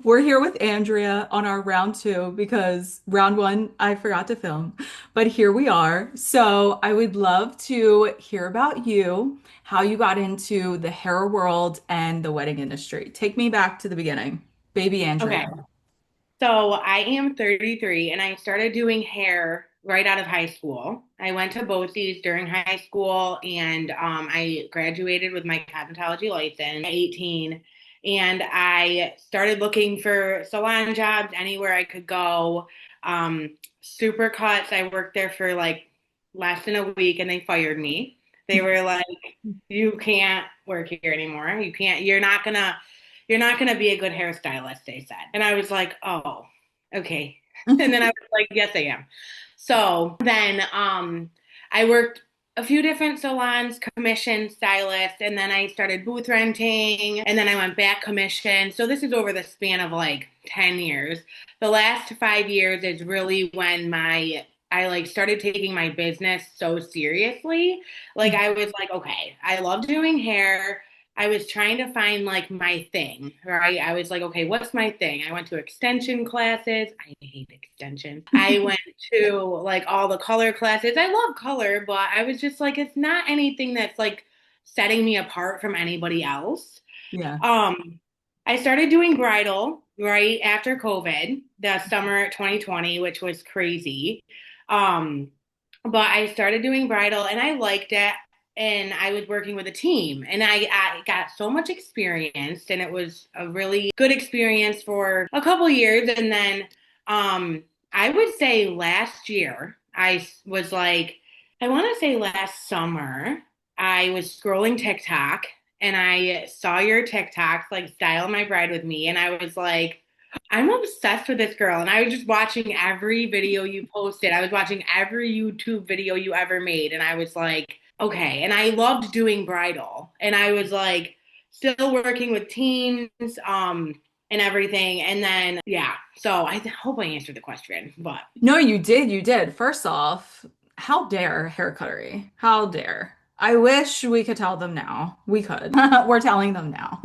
We're here with Andrea on our round two because round one I forgot to film, but here we are. So I would love to hear about you, how you got into the hair world and the wedding industry. Take me back to the beginning, baby Okay, Andrea. so I am 33 and I started doing hair right out of high school. I went to BOCES during high school and I graduated with my cosmetology license at 18. And I started looking for salon jobs anywhere I could go. Um, Supercuts, I worked there for like less than a week and they fired me. They were like, you can't work here anymore. You're not gonna be a good hairstylist, they said. And I was like, oh, okay. And then I was like, yes, I am. So then I worked a few different salons, commission stylist, and then I started booth renting, and then I went back commission. So this is over the span of like 10 years. The last 5 years is really when I like started taking my business so seriously. Like I was like, okay, I love doing hair. I was trying to find like my thing, right? I was like, okay, what's my thing? I went to extension classes. I hate extension. I went to like all the color classes. I love color, but I was just like, it's not anything that's like setting me apart from anybody else. Yeah. Um, I started doing bridal right after COVID, the summer 2020, which was crazy. Um, but I started doing bridal and I liked it. And I was working with a team and I got so much experience and it was a really good experience for a couple years. And then I would say last year, was like, I want to say last summer, I was scrolling TikTok and I saw your TikToks, like Style My Bride with Me. And I was like, I'm obsessed with this girl. And I was just watching every video you posted. I was watching every YouTube video you ever made. And I was like, okay. And I loved doing bridal. And I was like, still working with teens, and everything. And then, yeah. So I hope I answered the question, but No, you did. You did. First off, how dare hair cuttery? How dare? I wish we could tell them now. We could. We're telling them now.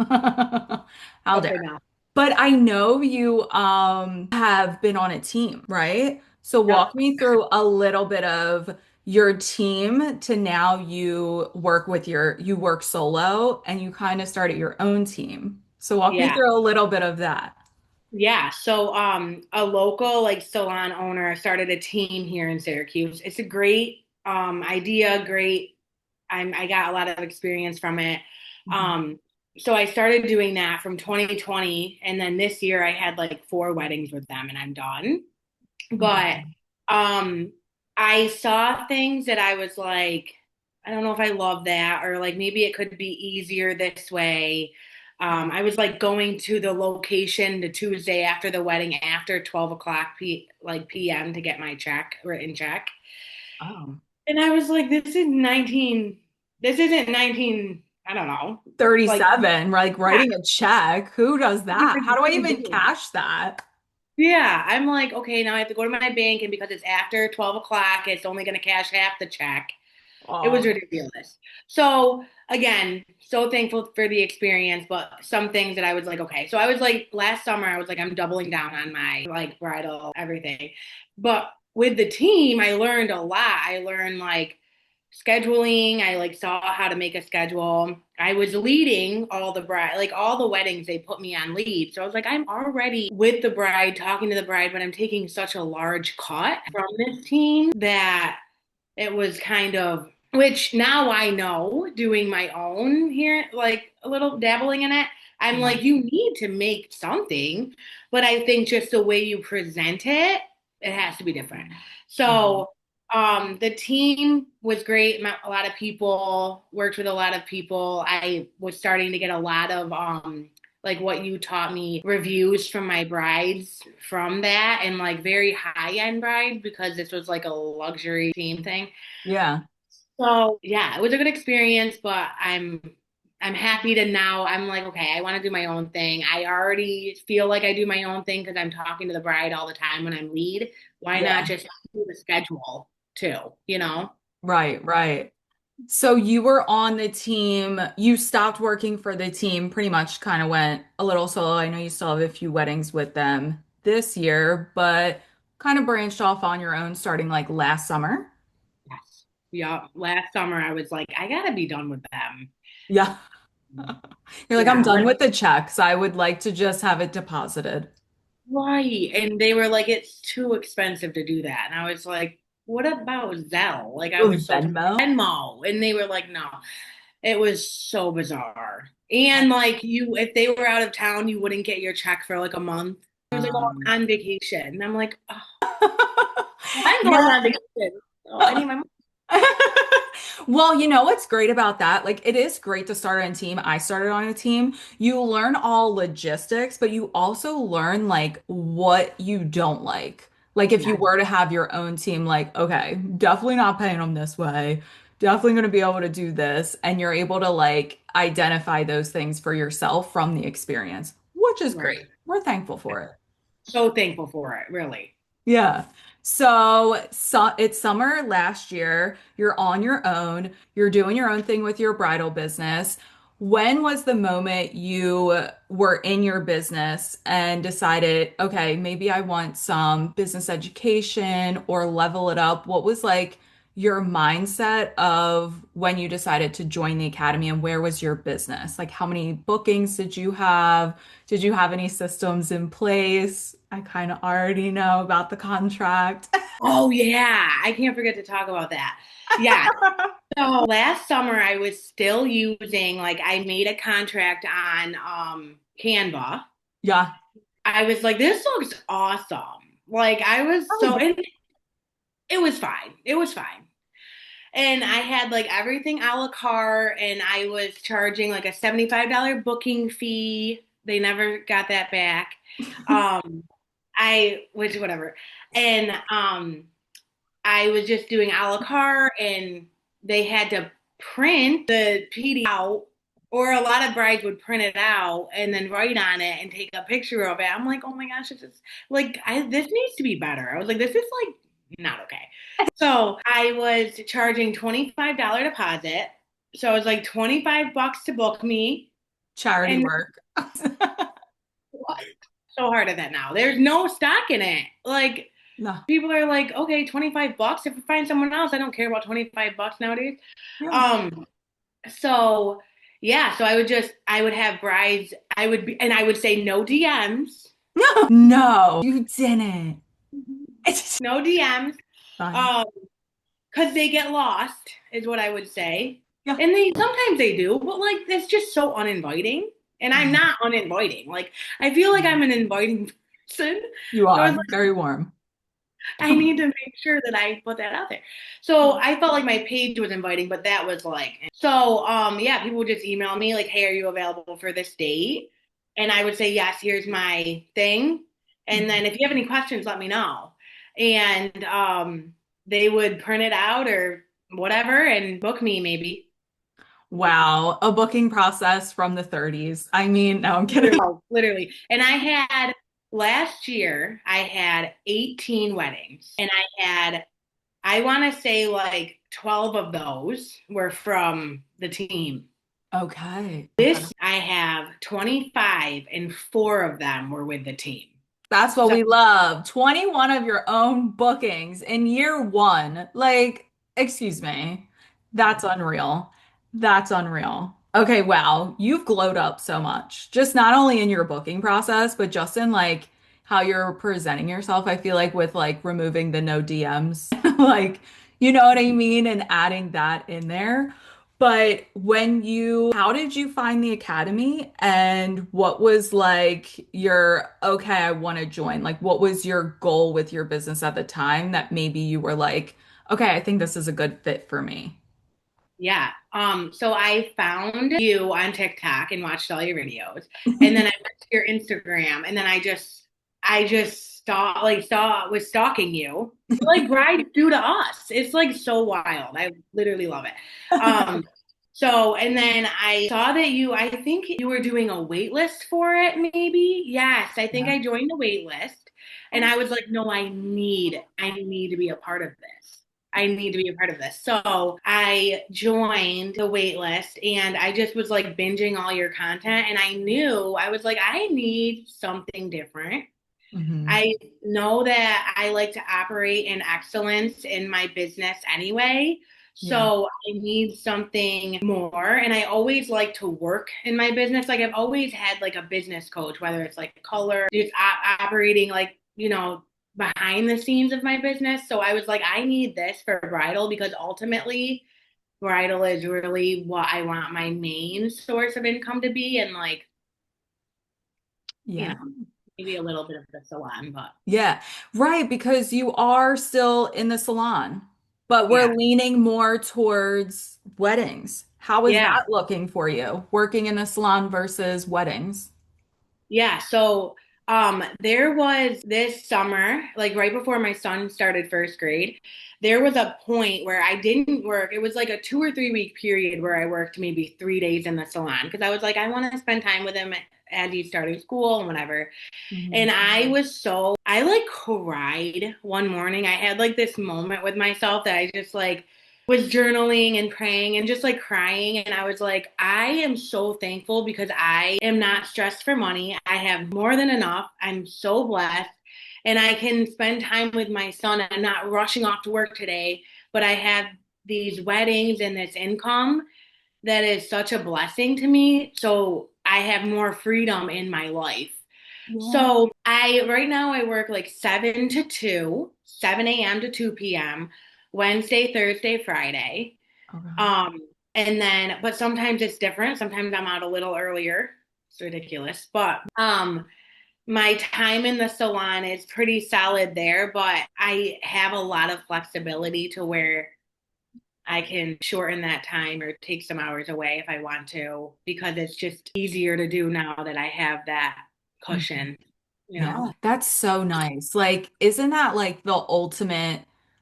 How okay, dare? now. But I know you have been on a team, right? So Yep. walk me through a little bit of your team to now you work solo and you kind of started your own team. So walk me Yeah. through a little bit of that. Yeah, so a local like salon owner started a team here in Syracuse. It's a great idea, great. I got a lot of experience from it. Mhm. Um so I started doing that from 2020 and then this year I had like four weddings with them and I'm done. But Mhm. um I saw things that I was like, I don't know if I love that or like maybe it could be easier this way. I was like going to the location the Tuesday after the wedding after 12 o'clock PM to get my written check. Oh. And I was like, this isn't 19, I don't know, like 37, like yeah, writing a check. Who does that? How do I even cash that? yeah, I'm like, okay, now I have to go to my bank, and because it's after 12 o'clock, it's only going to cash half the check. It was Oh, ridiculous. So, again, so thankful for the experience, but some things that I was like, okay. So, I was like, last summer, I was like, I'm doubling down on my like bridal everything. But with the team, I learned a lot. I learned like scheduling. I like saw how to make a schedule. I was leading all the bride, like all the weddings, they put me on lead. So I was like, I'm already with the bride, talking to the bride, but I'm taking such a large cut from this team that it was kind of, which now I know doing my own here, like a little dabbling in it. I'm yeah. like, you need to make something, but I think just the way you present it, it has to be different. Mhm. So, the team was great. Met a lot of people, worked with a lot of people. I was starting to get a lot of, like what you taught me, reviews from my brides from that and like very high end brides because this was like a luxury team thing. Yeah. So yeah, it was a good experience, but I'm happy to now I'm like, okay, I want to do my own thing. I already feel like I do my own thing because I'm talking to the bride all the time when I'm lead. Why not Yeah. just do the schedule too, you know? Right, right. So you were on the team, you stopped working for the team, pretty much kind of went a little solo. I know you still have a few weddings with them this year, but kind of branched off on your own starting like last summer. Yes. Yeah. Last summer, I was like, I gotta be done with them. Yeah. You're like, I'm Yeah. done with the checks. I would like to just have it deposited. Right. And they were like, it's too expensive to do that. And I was like, what about Zelle? Like, I Oh, was so Venmo? Venmo. And they were like, no. It was so bizarre. And like, if they were out of town, you wouldn't get your check for like a month. It was like, oh, Um, I'm on vacation. And I'm like, oh, I'm going yeah. on vacation. So I need my money. Well, you know what's great about that? Like, it is great to start on a team. I started on a team. You learn all logistics, but you also learn like what you don't like. Like, if you Yeah. were to have your own team, like, okay, definitely not paying them this way. Definitely going to be able to do this. And you're able to like identify those things for yourself from the experience, which is Right. great. We're thankful for it. So thankful for it, really. Yeah. So it's summer last year. You're on your own. You're doing your own thing with your bridal business. When was the moment you were in your business and decided, okay, maybe I want some business education or level it up? What was like your mindset of when you decided to join the academy and where was your business? Like, how many bookings did you have? Did you have any systems in place? I kind of already know about the contract. Oh, yeah. I can't forget to talk about that. Yeah. So last summer, I was still using, like, I made a contract on Canva. Yeah. I was like, this looks awesome. Like, I was Oh, so, yeah. and it was fine. It was fine. And I had like everything a la carte, and I was charging like a $75 booking fee. They never got that back. Um, which whatever. And I was just doing a la carte, and they had to print the PDF out, or a lot of brides would print it out and then write on it and take a picture of it. I'm like, oh my gosh, this is like, this needs to be better. I was like, this is like not okay. So I was charging $25 deposit. So it was like 25 bucks to book me. Charity And work. so hard at that now. There's no stock in it. Like, No. people are like, okay, 25 bucks. If we find someone else, I don't care about 25 bucks nowadays. Yeah. Um, so yeah, so I would have brides, and I would say no DMs, No. No, you didn't. It's no DMs, fine. um, because they get lost, is what I would say. Yeah. And sometimes they do, but like, it's just so uninviting. And I'm not uninviting. Like, I feel like I'm an inviting person. You So I was are like, very warm. I need to make sure that I put that out there. So I felt like my page was inviting, but that was like, so yeah, people would just email me like, hey, are you available for this date? And I would say, yes, here's my thing. And then if you have any questions, let me know. And they would print it out or whatever and book me maybe. Wow, a booking process from the 30s. I mean, no, I'm kidding. Literally. Literally. And last year, I had 18 weddings, and I want to say like 12 of those were from the team. Okay. Okay. This, I have 25, and four of them were with the team. That's what So, we love. 21 of your own bookings in year one. Like, excuse me. That's unreal. That's unreal. Okay, wow. You've glowed up so much. Just not only in your booking process, but just in like how you're presenting yourself. I feel like with like removing the no DMs, like, you know what I mean? And adding that in there. But how did you find the academy and what was like your, okay, I want to join? Like, what was your goal with your business at the time that maybe you were like, okay, I think this is a good fit for me? yeah. So I found you on TikTok and watched all your videos. And then I went to your Instagram, and then I just was stalking you. Like brides do to us. It's like so wild. I literally love it. And then I saw that I think you were doing a wait list for it, maybe. Yes, I think Yeah. I joined the wait list, and I was like, no, I need to be a part of this. I need to be a part of this. So I joined the wait list and I just was like binging all your content. And I knew I was like, I need something different. Hmm. I know that I like to operate in excellence in my business anyway. Yeah. So I need something more. And I always like to work in my business. Like I've always had like a business coach, whether it's like color, just operating like, behind the scenes of my business. So I was like, I need this for bridal because ultimately bridal is really what I want my main source of income to be. And like, you Yeah. know, maybe a little bit of the salon, but Yeah. Right. Because you are still in the salon, but we're yeah. leaning more towards weddings. How is Yeah. that looking for you, working in the salon versus weddings? Yeah. So there was this summer, like right before my son started first grade, there was a point where I didn't work. It was like a 2 or 3 week period where I worked maybe 3 days in the salon because I was like, I want to spend time with him as he's starting school and whatever. Hmm. And I like cried one morning. I had like this moment with myself that I just like was journaling and praying and just like crying. And I was like, I am so thankful because I am not stressed for money. I have more than enough. I'm so blessed. And I can spend time with my son. I'm not rushing off to work today, but I have these weddings and this income that is such a blessing to me. So I have more freedom in my life. Yeah. So I right now I work like 7 to 2, 7 a.m. to 2 p.m. Wednesday, Thursday, Friday. Okay. Um, and then but sometimes it's different. Sometimes I'm out a little earlier. It's ridiculous. But my time in the salon is pretty solid there, but I have a lot of flexibility to where I can shorten that time or take some hours away if I want to because it's just easier to do now that I have that cushion, you know. Yeah, that's so nice. Like, isn't that like the ultimate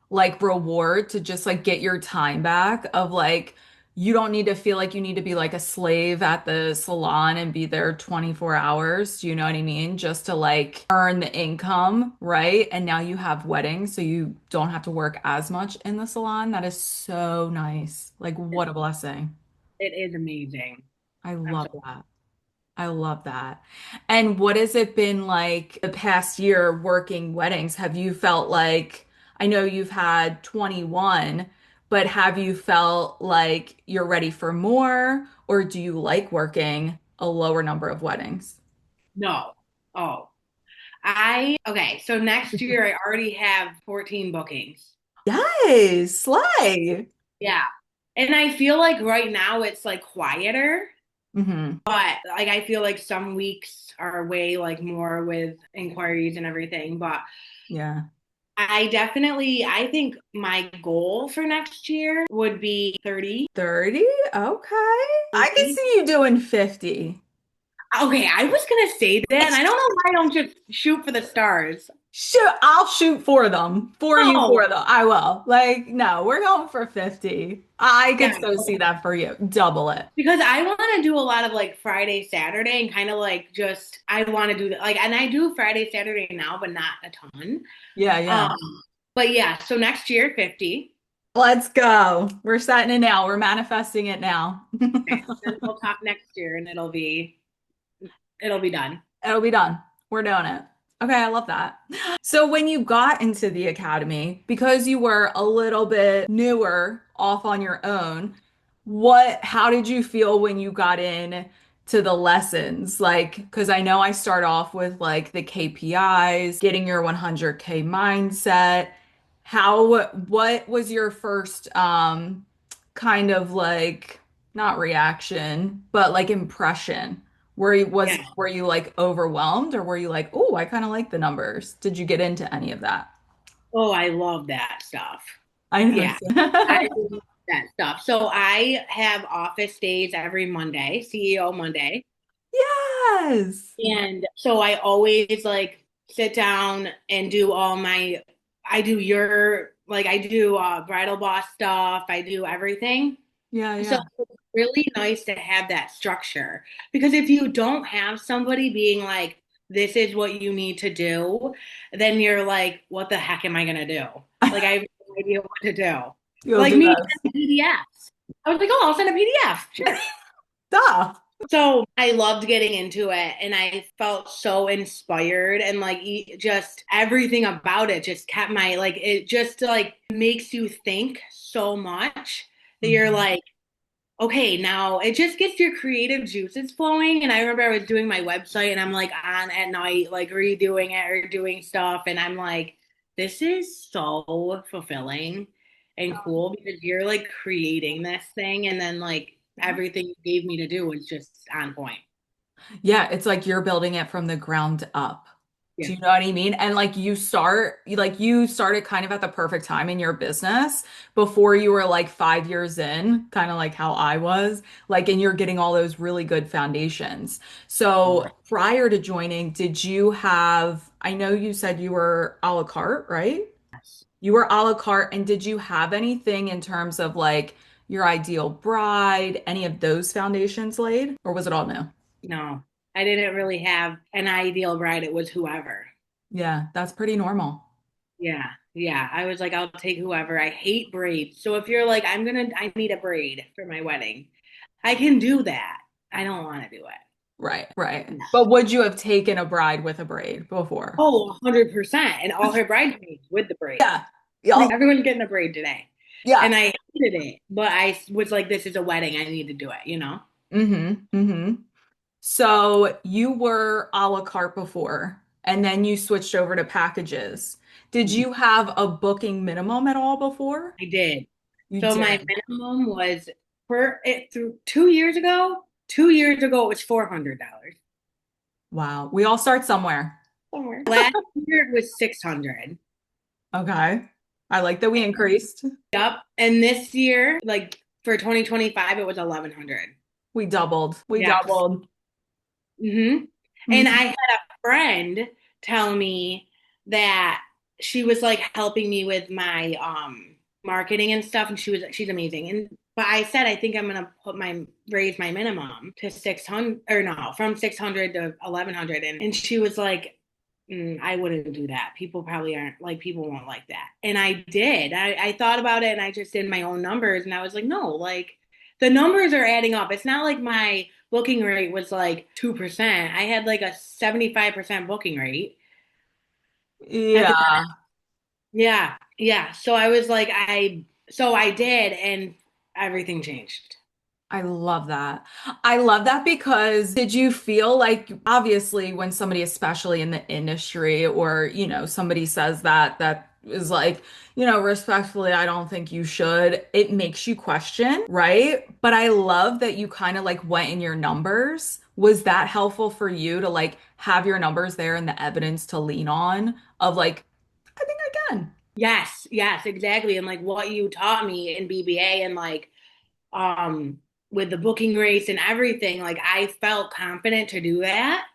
like reward to just like get your time back of like you don't need to feel like you need to be like a slave at the salon and be there 24 hours, do you know what I mean? Just to like earn the income, right? And now you have weddings, so you don't have to work as much in the salon. That is so nice. Like, what a blessing. It is amazing. I I'm love so that. I love that. And what has it been like the past year working weddings? Have you felt like, I know you've had 21, but have you felt like you're ready for more, or do you like working a lower number of weddings? no. Oh, okay. So next year I already have 14 bookings. Yes, slay. Yeah. And I feel like right now it's like quieter, Hmm. but like I feel like some weeks are way like more with inquiries and everything. But Yeah. I think my goal for next year would be 30. 30? Okay. I can 30. see you doing 50. Okay, I was gonna say that, and I don't know why I don't just shoot for the stars. Shoot, I'll shoot for them. For you Oh, for them. I will. Like, no, we're going for 50. I yeah, could so see that for you. Double it. because I want to do a lot of like Friday, Saturday, and kind of like just I want to do that. Like, and I do Friday, Saturday now, but not a ton. Yeah, yeah. Um, but yeah, so next year, 50. Let's go. We're setting it now. We're manifesting it now. Okay, then we'll talk next year, and it'll be done. It'll be done. We're doing it. Okay, I love that. So when you got into the academy, because you were a little bit newer off on your own, how did you feel when you got in to the lessons? Like, because I know I start off with like the KPIs, getting your 100K mindset. What was your first kind of like not reaction, but like impression? Yeah. Were you like overwhelmed or were you like, oh, I kind of like the numbers? Did you get into any of that? Oh, I love that stuff. I know. Yeah, I love that stuff. So I have office days every Monday, CEO Monday. Yes. And so I always like sit down and do I do bridal boss stuff. I do everything. Yeah, So yeah. it's really nice to have that structure because if you don't have somebody being like, this is what you need to do, then you're like, what the heck am I gonna do? Like I idea what to do. You'll Like do me this. sending PDFs. I was like, oh, I'll send a PDF. Sure. Duh. So I loved getting into it and I felt so inspired and like just everything about it just kept my like it just like makes you think so much that you're Mhm. like, okay, now it just gets your creative juices flowing. And I remember I was doing my website and I'm like on at night, like redoing it or doing stuff. And I'm like, this is so fulfilling and cool because you're like creating this thing. And then like everything you gave me to do was just on point. Yeah, it's like you're building it from the ground up. Yeah. Do you know what I mean? And like you started kind of at the perfect time in your business before you were like 5 years in, kind of like how I was, like, and you're getting all those really good foundations. So prior to joining, did you have, I know you said you were a la carte, right? Yes. You were a la carte, and did you have anything in terms of like your ideal bride, any of those foundations laid, or was it all new? No, I didn't really have an ideal bride. It was whoever. Yeah, that's pretty normal. Yeah. Yeah. I was like, I'll take whoever. I hate braids. So if you're like, I need a braid for my wedding, I can do that. I don't want to do it. Right, right. Yeah. But would you have taken a bride with a braid before? Oh, 100%. And all her bridesmaids with the braids. Yeah. Yup. Everyone's getting a braid today. Yeah. And I hated it, but I was like, this is a wedding. I need to do it, you know? Mm-hmm. Mm-hmm. So you were a la carte before, and then you switched over to packages. Did Mhm. you have a booking minimum at all before? I did. You So my did. minimum was for it through 2 years ago. 2 years ago, it was $400. Wow. We all start somewhere. Somewhere. Last year, it was 600. Okay. I like that we increased. Yep. And this year, like for 2025, it was 1100. We doubled. We Yes. doubled. Hmm. And I Mhm. had a friend tell me that she was like helping me with my marketing and stuff, and she's amazing. And but I said I think I'm gonna raise my minimum to 600 or no, from 600 to 1100, and she was like, I wouldn't do that. People probably aren't like people won't like that. And I did. I thought about it and I just did my own numbers and I was like, no, like the numbers are adding up. It's not like my booking rate was like 2%. I had like a 75% booking rate at the Yeah. yeah, yeah. So I was like, so I did and everything changed. I love that. I love that because did you feel like obviously when somebody, especially in the industry, or somebody says that is like, respectfully, I don't think you should, it makes you question, right? But I love that you kind of like went in your numbers. Was that helpful for you to like have your numbers there and the evidence to lean on of like, I think I can. Yes, yes, exactly. And like what you taught me in BBA and like um with the booking rates and everything, like I felt confident to do that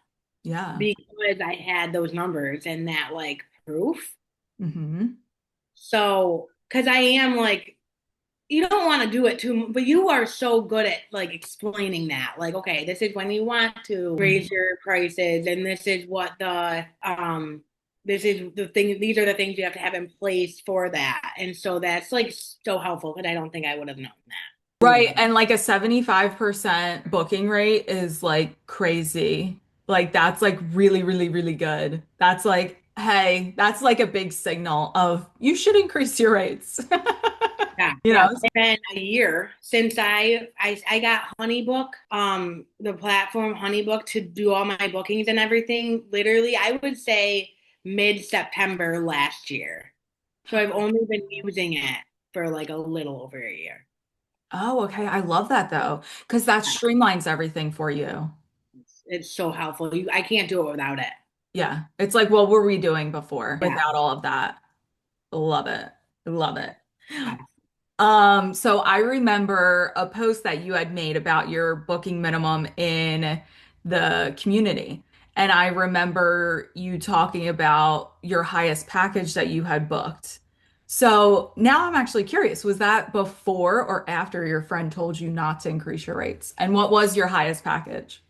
Yeah. because I had those numbers and that like proof. Hmm. So, because I am like, you don't want to do it too, but you are so good at like explaining that. Like, okay, this is when you want to raise your prices, and this is the thing, these are the things you have to have in place for that. And so that's like so helpful because I don't think I would have known that. Right. And like a 75% booking rate is like crazy. Like that's like really, really, really good. That's like, hey, that's like a big signal of you should increase your rates. Yeah, You yeah. know? It's been a year since I got HoneyBook, the platform HoneyBook to do all my bookings and everything. Literally, I would say mid-September last year. So I've only been using it for like a little over a year. Oh, okay. I love that though, because that streamlines everything for you. It's so helpful. I can't do it without it. Yeah. It's like, what were we doing before Yeah. without all of that? Love it. Love it. Yeah. So I remember a post that you had made about your booking minimum in the community. And I remember you talking about your highest package that you had booked. So now I'm actually curious, was that before or after your friend told you not to increase your rates? And what was your highest package?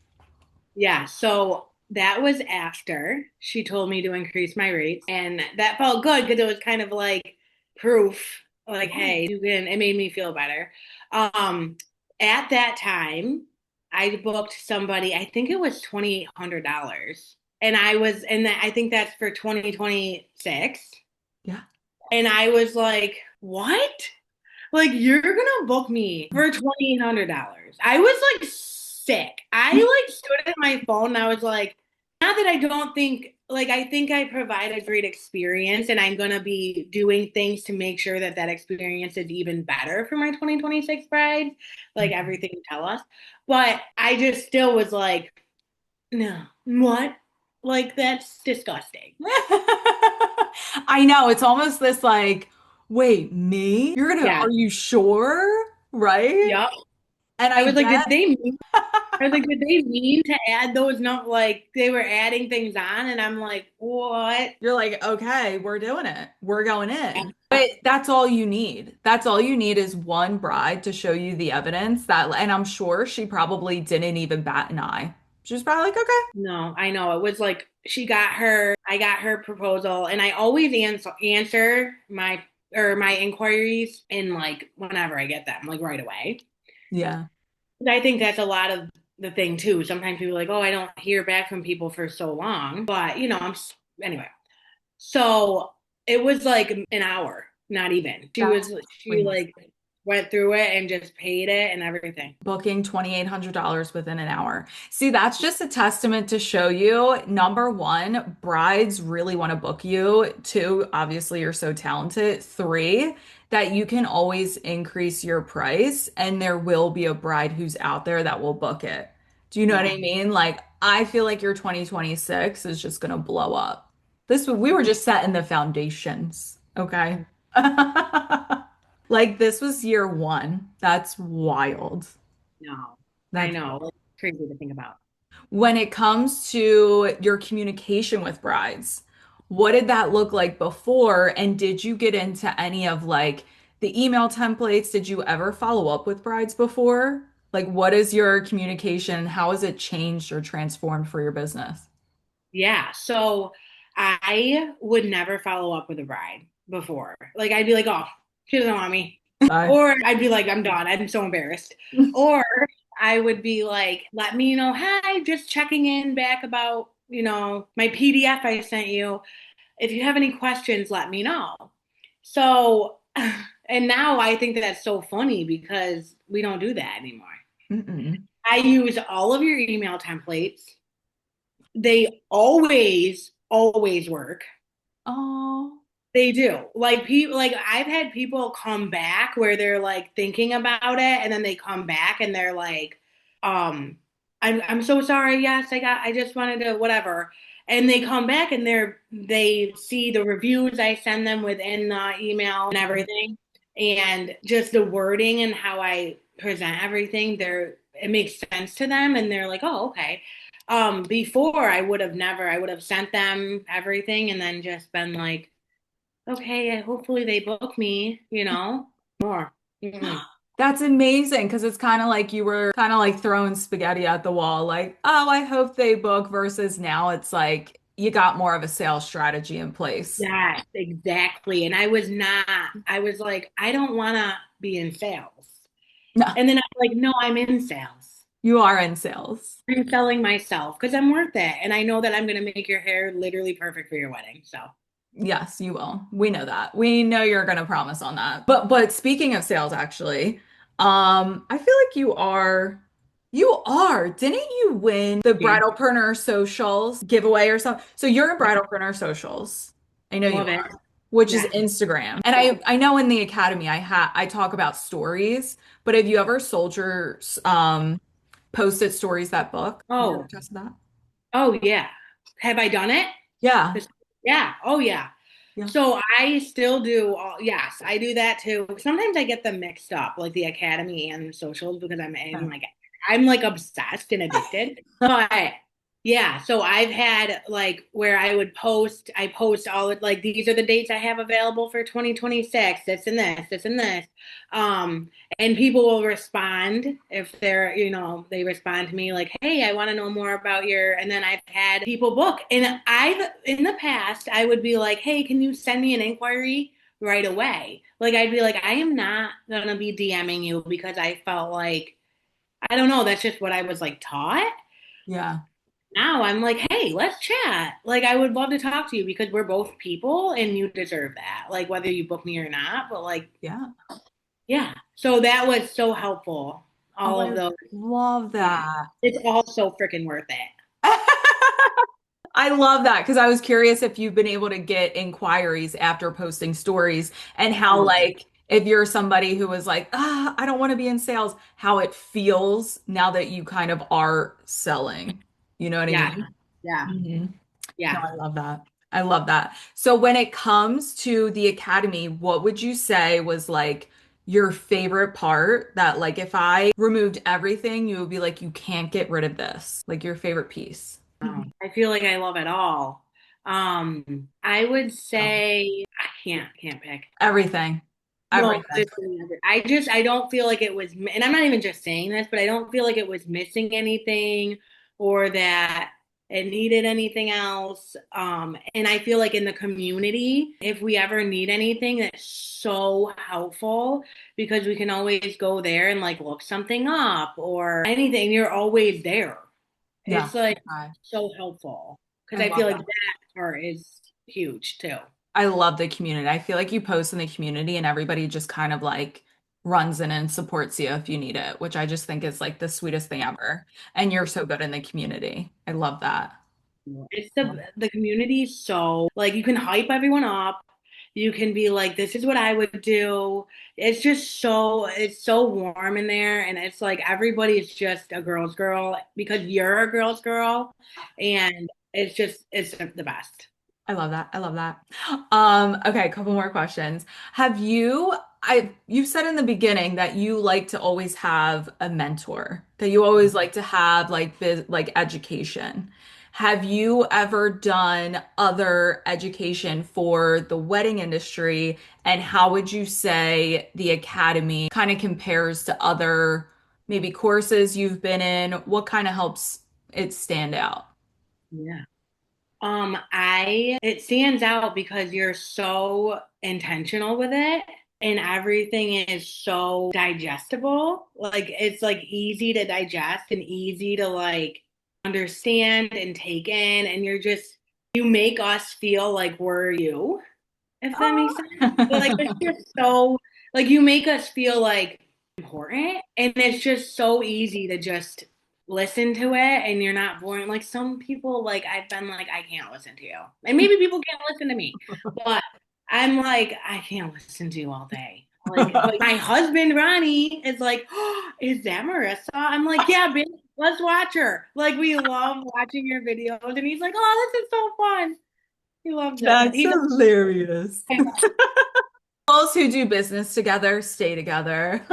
Yeah, so that was after she told me to increase my rates, and that felt good because it was kind of like proof like, Yeah. hey, you can, it made me feel better. Um, at that time, I booked somebody, I think it was $2,800. I think that's for 2026. Yeah. And I was like, what? Like, you're gonna book me for $2,800. I was like sick. I like stood at my phone and I was like, not that I don't think, like, I think I provide a great experience and I'm gonna be doing things to make sure that that experience is even better for my 2026 brides, like everything you tell us. But I just still was like, no, what? Like, that's disgusting. I know it's almost this like, wait, me? Yeah. Are you sure? Right? Yep. And I I was like, did get they I was like, did they mean to add those? Not like they were adding things on, and I'm like, what? you're like, okay, we're doing it. We're going in. But that's all you need. That's all you need is one bride to show you the evidence that, and I'm sure she probably didn't even bat an eye. She was probably like, okay. No, I know. It was like I got her proposal, and I always answer my inquiries in like whenever I get them, like right away. Yeah. I think that's a lot of the thing too. Sometimes people are like, oh, I don't hear back from people for so long, but anyway. So it was like an hour, not even. That's She crazy. like went through it and just paid it and everything. Booking $2,800 within an hour. See, that's just a testament to show you, number one, brides really want to book you. Two, obviously, you're so talented. Three, that you can always increase your price and there will be a bride who's out there that will book it. Do you know what Yeah. I mean? Like, I feel like your 2026 is just going to blow up. We were just setting the foundations, okay? Like, this was year one. That's wild. No, I That's know. It's crazy to think about. when it comes to your communication with brides, what did that look like before? And did you get into any of like the email templates? Did you ever follow up with brides before? Like, what is your communication? How has it changed or transformed for your business? Yeah. So I would never follow up with a bride before. Like I'd be like, oh, she doesn't want me. Bye. Or I'd be like, I'm done. I'm so embarrassed. Or I would be like, let me know, hi, just checking in back about, my PDF I sent you. If you have any questions, let me know. So, and now I think that that's so funny because we don't do that anymore. Mm-mm. I use all of your email templates. They always work. Oh, They do. Like people, like I've had people come back where they're like thinking about it, and then they come back and they're like, um, I'm so sorry. Yes, I just wanted to whatever. And they come back and they see the reviews I send them within the email and everything, and just the wording and how I present everything. It makes sense to them, and they're like, oh, okay. Before I would have never. I would have sent them everything and then just been like, okay, hopefully they book me, more. Mm-mm. that's amazing because it's kind of like you were kind of like throwing spaghetti at the wall, like, oh, I hope they book, versus now it's like you got more of a sales strategy in place. Yes, exactly. And I was like, I don't want to be in sales. No, And then I'm like, no, I'm in sales. you are in sales. I'm selling myself because I'm worth it. And I know that I'm going to make your hair literally perfect for your wedding. So, Yes, you will. We know that. We know you're going to promise on that. But speaking of sales, actually, I feel like you are. Didn't you win the yeah, Bridalpreneur Socials giveaway or something? So you're in Bridalpreneur Socials. I know you love it. are, which is Yeah. Instagram. And I know in the academy I talk about stories, but have you ever sold your posted stories that book? Have you ever Oh, tested that? oh, yeah. Have I done it? Yeah. This- yeah. Oh, yeah. Yeah. So I still do yes, I do that too. Sometimes I get them mixed up, like the academy and socials, because I'm like obsessed and addicted. But yeah, so I've had like where I post all of like these are the dates I have available for 2026, this and this, this and this. Um, and people will respond if they respond to me like, hey, I want to know more about and then I've had people book. And in the past, I would be like, hey, can you send me an inquiry right away. Like I'd be like, I am not gonna be DMing you because I felt like I don't know, that's just what I was like taught. Yeah. Now I'm like, hey, let's chat. Like I would love to talk to you because we're both people and you deserve that. Like whether you book me or not, but like Yeah. yeah. So that was so helpful. Oh, All of I those. love Yeah. that. It's all so freaking worth it. I love that because I was curious if you've been able to get inquiries after posting stories and how, Oh, like, if you're somebody who was like, I don't want to be in sales, how it feels now that you kind of are selling. You know what I yeah. mean? Yeah. hmm No, Yeah. I love that. I love that. So when it comes to the academy, what would you say was like your favorite part that like if I removed everything, you would be like, you can't get rid of this, like your favorite piece? I feel like I love it all. I would Oh, say I can't pick. everything. No, Everything. literally I don't feel like it was, and I'm not even just saying this, but I don't feel like it was missing anything or that it needed anything else. And I feel like in the community, if we ever need anything, that's so helpful because we can always go there and like look something up or anything. You're always there. Yeah. It's like Okay. so helpful I because I love feel like that. that part is huge too. I love the community. I feel like you post in the community and everybody just kind of like runs in and supports you if you need it, which I just think is like the sweetest thing ever. And you're so good in the community. I love that. It's the community is so like you can hype everyone up. You can be like, this is what I would do. It's so warm in there, and it's like everybody is just a girl's girl because you're a girl's girl, and it's the best. I love that. I love that. Okay, a couple more questions. Have you, you said in the beginning that you like to always have a mentor, that you always like to have like like education. Have you ever done other education for the wedding industry? And how would you say the academy kind of compares to other maybe courses you've been in? What kind of helps it stand out? Yeah. I it stands out because you're so intentional with it and everything is so digestible. Like it's like easy to digest and easy to like understand and take in and you make us feel like we're you, if that makes sense. But like it's just so like you make us feel like important and it's just so easy to just listen to it and you're not boring. Like some people like I've been like I can't listen to you. And maybe people can't listen to me. But I'm like I can't listen to you all day. Like but my husband Ronnie is like, oh, is that Marissa? I'm like, yeah, bitch, let's watch her. Like we love watching your videos and he's like, oh, this is so fun. He loves it. That's He does. hilarious. Couples who do business together stay together.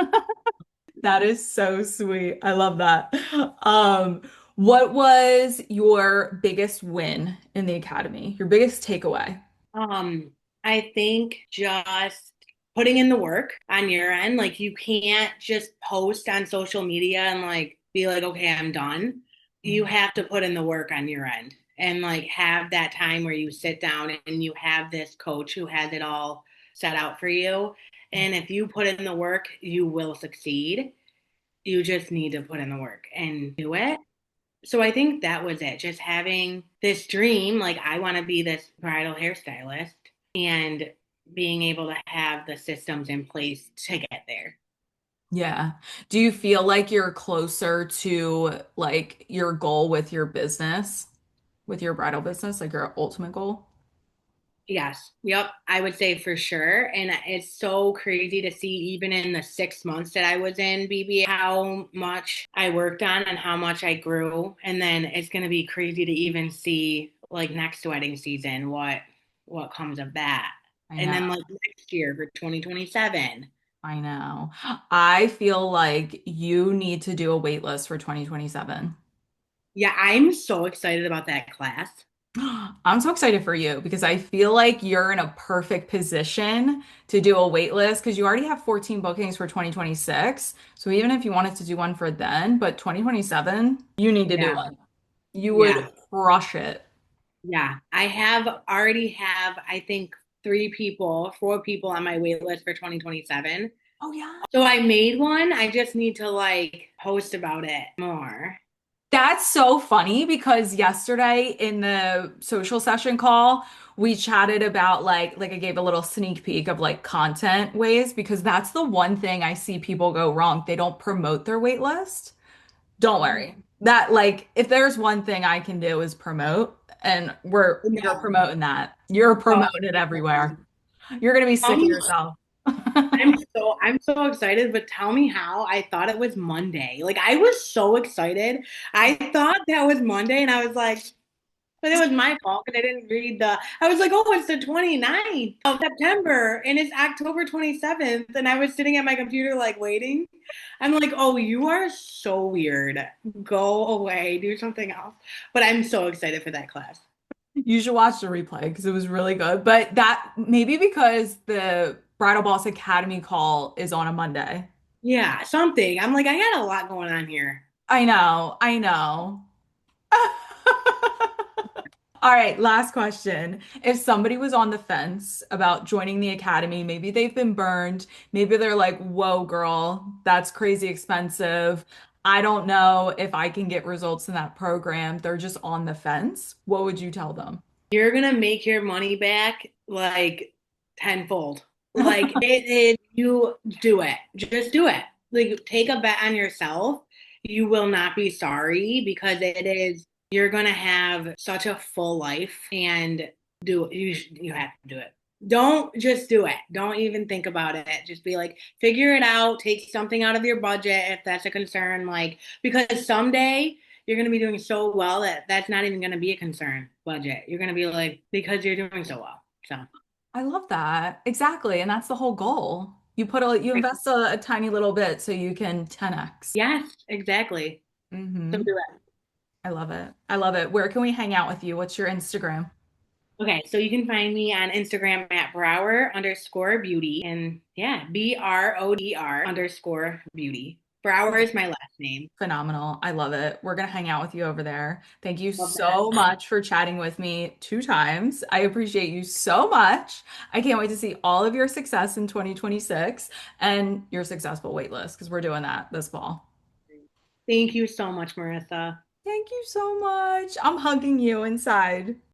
That is so sweet. I love that. Um, what was your biggest win in the academy? Your biggest takeaway? Um, I think just putting in the work on your end, like you can't just post on social media and like be like, okay, I'm done. You have to put in the work on your end and like have that time where you sit down and you have this coach who has it all set out for you. And if you put in the work, you will succeed. You just need to put in the work and do it. So I think that was it. Just having this dream, like I want to be this bridal hairstylist and being able to have the systems in place to get there. Yeah. Do you feel like you're closer to like your goal with your business, with your bridal business, like your ultimate goal? Yes. Yep. I would say for sure. And it's so crazy to see, even in the 6 months that I was in BB, how much I worked on and how much I grew. And then it's going to be crazy to even see like next wedding season, what comes of that. I And know. then like next year for 2027. I know. I feel like you need to do a wait list for 2027. Yeah, I'm so excited about that class. I'm so excited for you because I feel like you're in a perfect position to do a wait list because you already have 14 bookings for 2026. So even if you wanted to do one for then, but 2027, you need to do Yeah. one. You would Yeah. crush it. Yeah. I have already have, I think four people on my wait list for 2027. Oh yeah. So I made one. I just need to like post about it more. That's so funny because yesterday in the social session call, we chatted about like I gave a little sneak peek of like content ways because that's the one thing I see people go wrong. They don't promote their wait list. Don't worry. That like if there's one thing I can do is promote and you're No. promoting that. You're Oh, promoting it everywhere. You're gonna be tell sick of me, yourself. I'm so excited, but tell me how I thought it was Monday. Like I was so excited. I thought that was Monday and I was like, but it was my fault because I didn't read I was like, oh, it's the 29th of September and it's October 27th. And I was sitting at my computer like waiting. I'm like, oh, you are so weird. Go away, do something else. But I'm so excited for that class. You should watch the replay because it was really good. But that maybe because the Bridal Boss Academy call is on a Monday. Yeah, something. I'm like, I got a lot going on here. I know, I know. All right, last question. If somebody was on the fence about joining the academy, maybe they've been burned, maybe they're like, whoa, girl, that's crazy expensive. I don't know if I can get results in that program. They're just on the fence. What would you tell them? You're gonna make your money back like tenfold. Like you do it. Just do it. Like take a bet on yourself. You will not be sorry because you're gonna have such a full life and you have to do it. Don't just do it. Don't even think about it. Just be like, figure it out, take something out of your budget if that's a concern. Like, because someday you're going to be doing so well that that's not even going to be a concern budget. You're going to be like, because you're doing so well. So, I love that. Exactly. And that's the whole goal. You invest a tiny little bit so you can 10x. yes, exactly. So Hmm. do it. I love it. I love it. Where can we hang out with you? What's your Instagram? Okay, so you can find me on Instagram at Brower_beauty and yeah, BRODR_beauty. Brower is my last name. Phenomenal. I love it. We're going to hang out with you over there. Thank you Love that. so much for chatting with me 2 times. I appreciate you so much. I can't wait to see all of your success in 2026 and your successful waitlist because we're doing that this fall. Thank you so much, Marissa. Thank you so much. I'm hugging you inside.